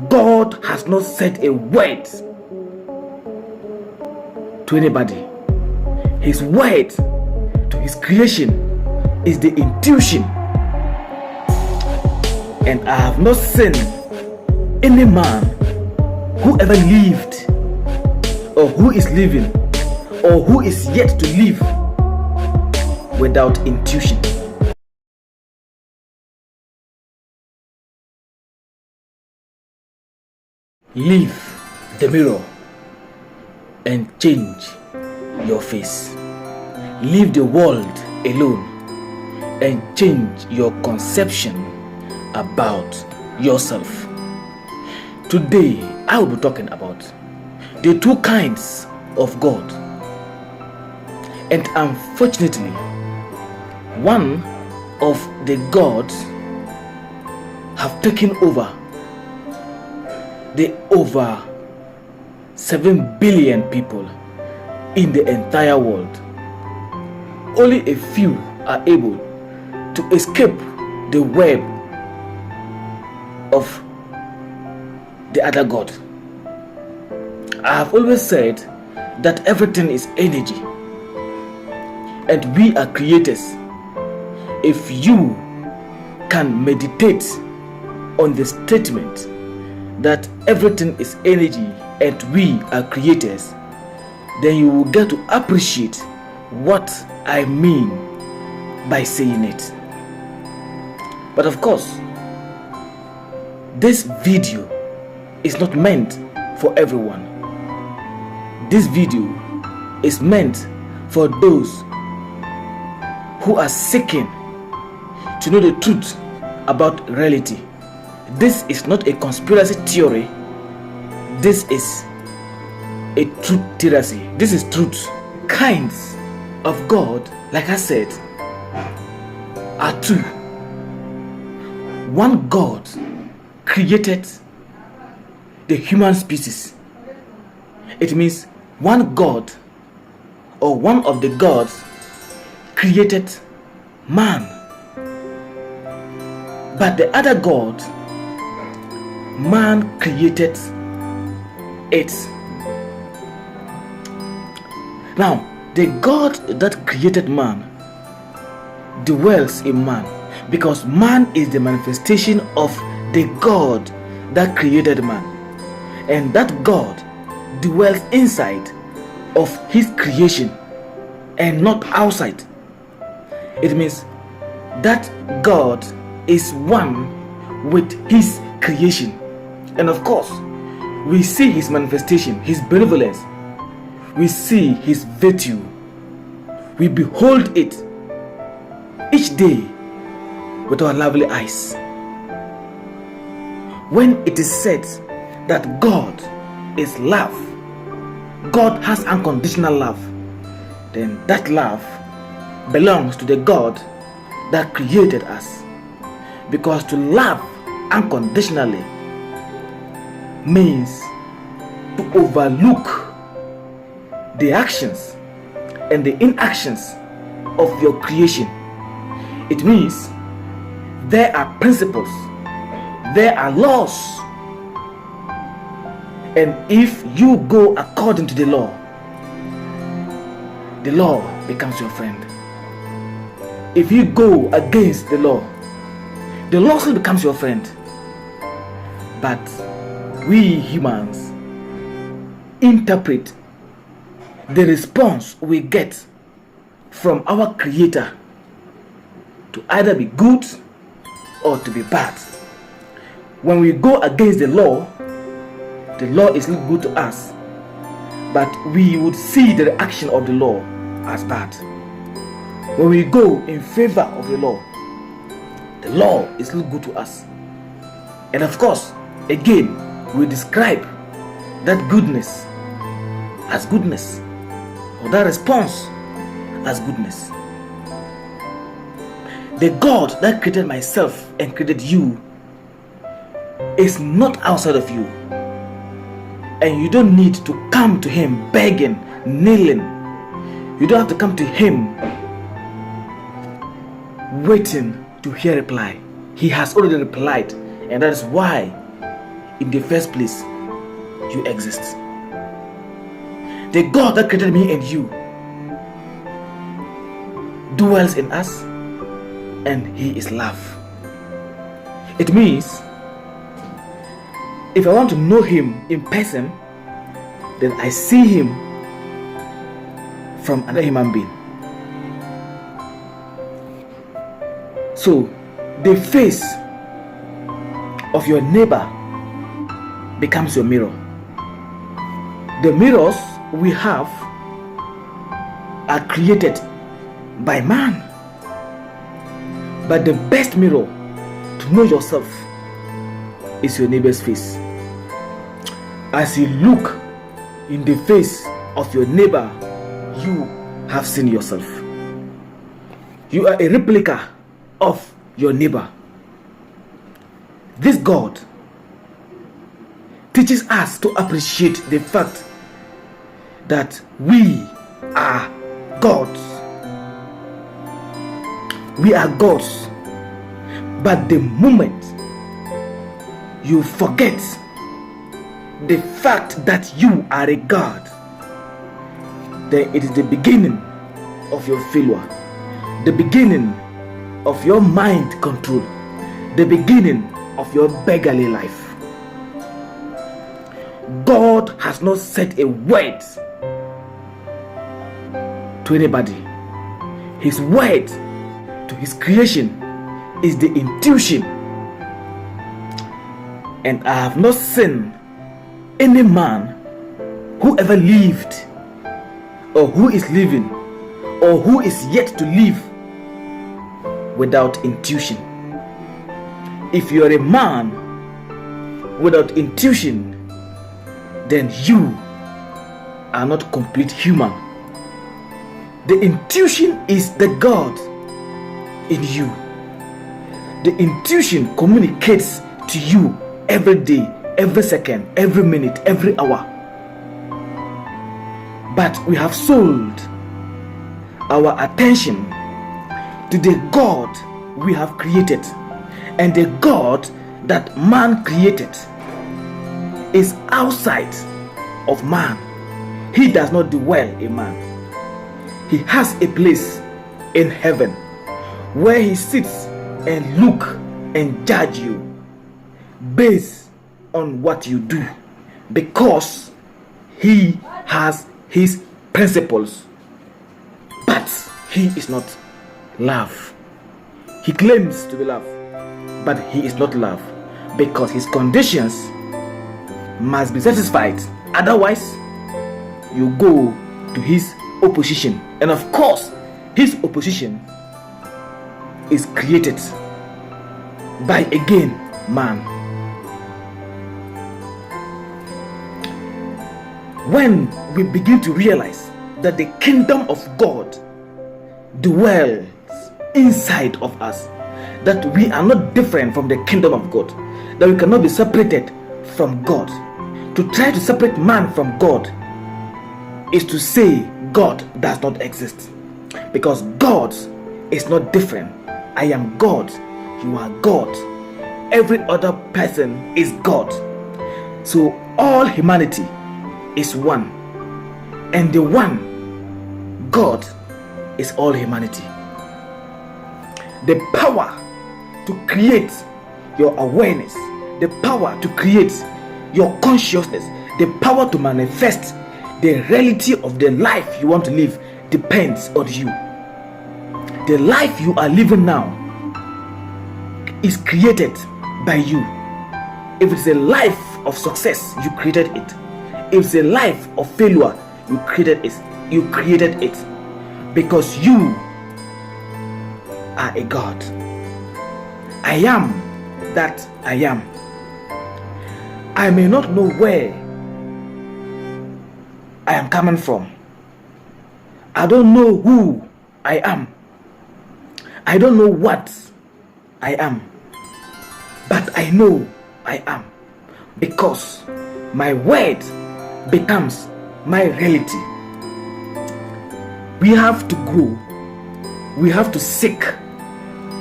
God has not said a word to anybody. His word to his creation is the intuition. And I have not seen any man who ever lived, or who is living, or who is yet to live without intuition. Leave the mirror and change your face. Leave the world alone and change your conception about yourself. Today, I will be talking about the two kinds of God. And unfortunately, one of the gods have taken over the over 7 billion people in the entire world. Only a few are able to escape the web of the other god. I have always said that everything is energy and we are creators. If you can meditate on the statement that everything is energy and we are creators, then you will get to appreciate what I mean by saying it. But of course, this video is not meant for everyone. This video is meant for those who are seeking to know the truth about reality. This is not a conspiracy theory. This is a truth theory. This is truth. Kinds of God, like I said, are two. One God created the human species. It means one God, or one of the gods, created man. But the other God, man created it. Now, the God that created man dwells in man, because man is the manifestation of the God that created man, and that God dwells inside of his creation and not outside. It means that God is one with his creation. And of course, we see his manifestation, his benevolence. We see his virtue. We behold it each day with our lovely eyes. When it is said that God is love, God has unconditional love, then that love belongs to the God that created us. Because to love unconditionally means to overlook the actions and the inactions of your creation. It means there are principles, there are laws, and if you go according to the law becomes your friend. If you go against the law still becomes your friend. But we humans interpret the response we get from our Creator to either be good or to be bad. When we go against the law is not good to us, but we would see the reaction of the law as bad. When we go in favor of the law is not good to us. And of course, again, we describe that goodness as goodness, or that response as goodness. The God that created myself and created you is not outside of you, and you don't need to come to him begging, kneeling. You don't have to come to him waiting to hear reply. He has already replied, and that is why in the first place, you exist. The God that created me and you dwells in us, and He is love. It means if I want to know Him in person, then I see Him from another human being. So the face of your neighbor becomes your mirror. The mirrors we have are created by man, but the best mirror to know yourself is your neighbor's face. As you look in the face of your neighbor, you have seen yourself. You are a replica of your neighbor. This God teaches us to appreciate the fact that we are gods. We are gods. But the moment you forget the fact that you are a God, then it is the beginning of your failure, the beginning of your mind control, the beginning of your beggarly life. God has not said a word to anybody. His word to His creation is the intuition. And I have not seen any man who ever lived, or who is living, or who is yet to live without intuition. If you are a man without intuition, then you are not complete human. The intuition is the God in you. The intuition communicates to you every day, every second, every minute, every hour. But we have sold our attention to the God we have created, and the God that man created is outside of man. He does not dwell in man. He has a place in heaven where He sits and look and judge you based on what you do, because He has His principles. But He is not love. He claims to be love, but He is not love, because His conditions must be satisfied. Otherwise, you go to His opposition. And of course, His opposition is created by, again, man. When we begin to realize that the kingdom of God dwells inside of us, that we are not different from the kingdom of God, that we cannot be separated from God. To try to separate man from God is to say God does not exist, because God is not different. I am God, you are God, every other person is God. So all humanity is one, and the one God is all humanity. The power to create your awareness, the power to create your consciousness, the power to manifest the reality of the life you want to live depends on you. The life you are living now is created by you. If it's a life of success, you created it. If it's a life of failure, you created it. You created it because you are a God. I am that I am. I may not know where I am coming from. I don't know who I am. I don't know what I am. But I know I am, because my word becomes my reality. We have to grow. We have to seek.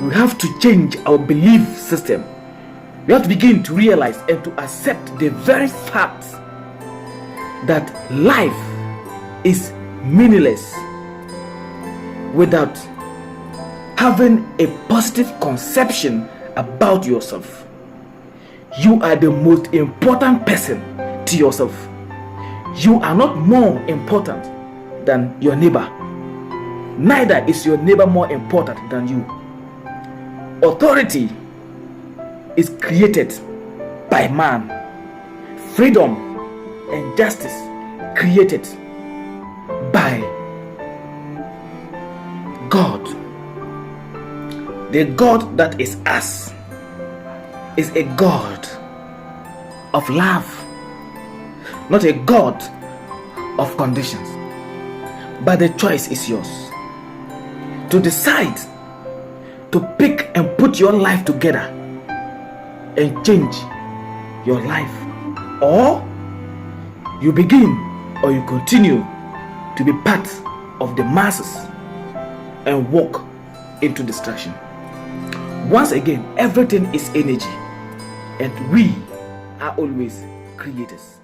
We have to change our belief system. We have to begin to realize and to accept the very fact that life is meaningless without having a positive conception about yourself. You are the most important person to yourself. You are not more important than your neighbor. Neither is your neighbor more important than you. Authority is created by man. Freedom and justice created by God. The God that is us is a God of love, not a God of conditions. But the choice is yours to decide to pick and put your life together and change your life, or you begin or you continue to be part of the masses and walk into destruction. Once again, everything is energy, and we are always creators.